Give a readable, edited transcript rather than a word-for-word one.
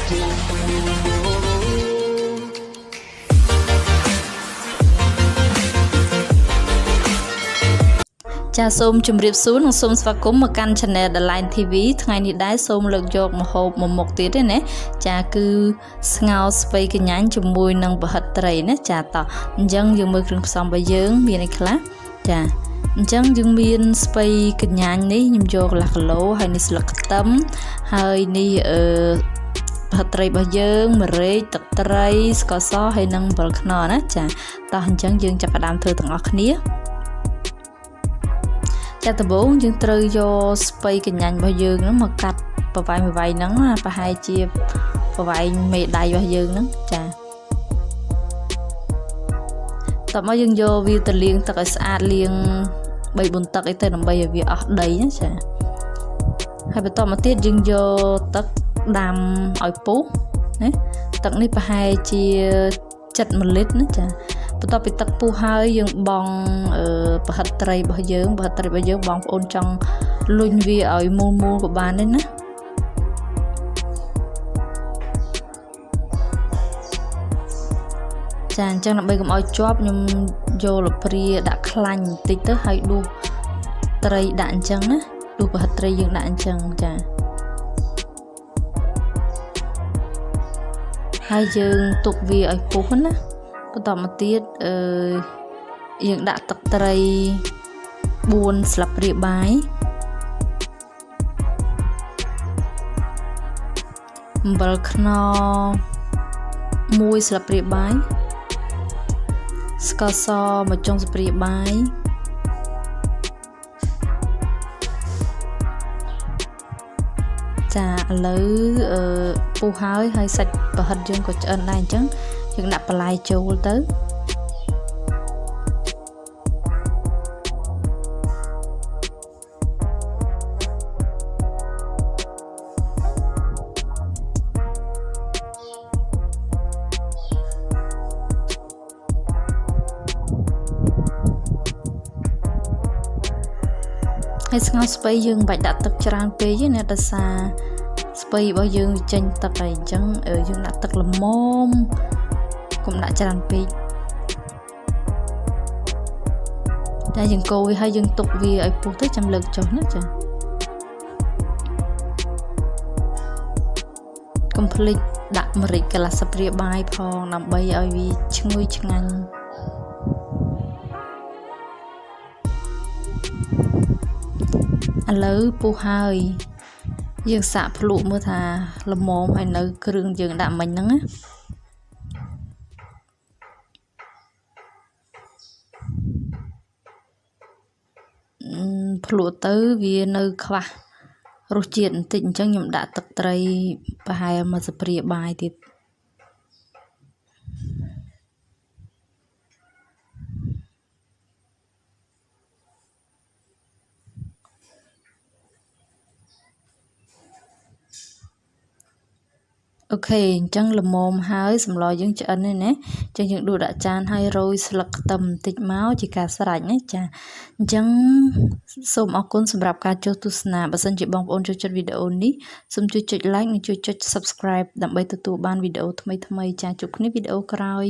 ចាសូមជម្រាបសួរនិងសូមស្វាគមន៍មកកាន់ Channel The Line TV ថ្ងៃនេះដែរសូមលើកយកម្ហូបមួយមុខទៀតទេណាចាគឺស្ងោរស្ពៃកញ្ញាញ់ជាមួយនឹងប្រហិតត្រីណាចាតោះអញ្ចឹងយើងមើលគ្រឿងផ្សំរបស់យើងមានអីខ្លះចាអញ្ចឹងយើងមានស្ពៃកញ្ញាញ់នេះខ្ញុំយកកន្លះគីឡូហើយនេះស្លឹកខ្ទឹមហើយនេះប្រហិតត្រីរបស់យើងម្រេចទឹកត្រីស្ករសហើយនិងអំបិលខ្នុរណាចាតោះអញ្ចឹងយើងចាប់ផ្ដើមធ្វើទាំងអស់គ្នាចាដំបូងយើងត្រូវយកស្ពៃកញ្ញាញ់របស់យើងហ្នឹងមកកាត់ប្រវែងហ្នឹងប្រហែលជាប្រវែងមេដៃរបស់យើងហ្នឹងចាតោះមកយើងយកវាទៅលាងទឹកឲ្យស្អាតលាង3-4ទឹកអីទៅដើម្បីឲ្យវាអស់ដីណាចាហើយបន្តមកទៀតយើងយកទឹកដាំឲ្យពុះណាទឹកនេះប្រហែលជា7 លីត្រណាចាបន្ទាប់ពីទឹកពុះហើយយើងបង់ប្រហិតត្រីរបស់យើងបងប្អូនចង់លុញវាឲ្យមូលក៏បានដែរណាចាអញ្ចឹងដើម្បីកុំឲ្យជាប់ខ្ញុំយកលព្រាដាក់ខ្លាញ់បន្តិចទៅហើយដួសត្រីដាក់អញ្ចឹងណាដួសប្រហិតត្រីយើងដាក់អញ្ចឹងចាហើយយើងទុកវាឲ្យពុះណាបន្តមកទៀតយើងដាក់ទឹកត្រី4 ស្លាបព្រាបាយអំបិលខ្នុរ1 ស្លាបព្រាបាយស្ករស1 ចុងស្លាបព្រាបាយចាឥឡូវពុះហើយសាច់ប្រហិតយើងក៏ឆ្អិនដែរអញ្ចឹងយើងដាក់បន្លែចូលទៅហើយស្ងោរស្ពៃយើងមិនបាច់ដាក់ទឹកច្រើនពេកទេណាដោយសារស្ពៃរបស់យើងចេញទឹកហើយអញ្ចឹងយើងដាក់ទឹកល្មមកុំដាក់ច្រើនពេកតែយើងកូរវាហើយយើងទុកវាឲ្យពុះទៅចាំលើកចុះណាចាកុំភ្លេចដាក់ម្រេចកន្លះស្លាបព្រាបាយផងដើម្បីឲ្យវាឈ្ងុយឆ្ងាញ់ឥឡូវពុះហើយយើងសាកភ្លក់មើលថាល្មមហើយនៅគ្រឿងយើងដាក់មិញហ្នឹងណាភ្លក់ទៅវានៅខ្វះរសជាតិបន្តិចអញ្ចឹងខ្ញុំដាក់ទឹកត្រីប្រហែល1 ស្លាបព្រាបាយទៀតអូខេអញ្ចឹងល្មមហើយសម្លយើងឆ្អិនហើយណាអញ្ចឹងយើងដួសដាក់ចានហើយរោយស្លឹកខ្ទឹមបន្តិចមកជាការស្រេចណាចាអញ្ចឹងសូមអរគុណសម្រាប់ការចូលទស្សនាបើសិនជាបងប្អូនចូលចិត្តវីដេអូនេះសូមជួយចុច like និងជួយចុច subscribe ដើម្បីទទួលបានវីដេអូថ្មីៗចាជួបគ្នាវីដេអូក្រោយ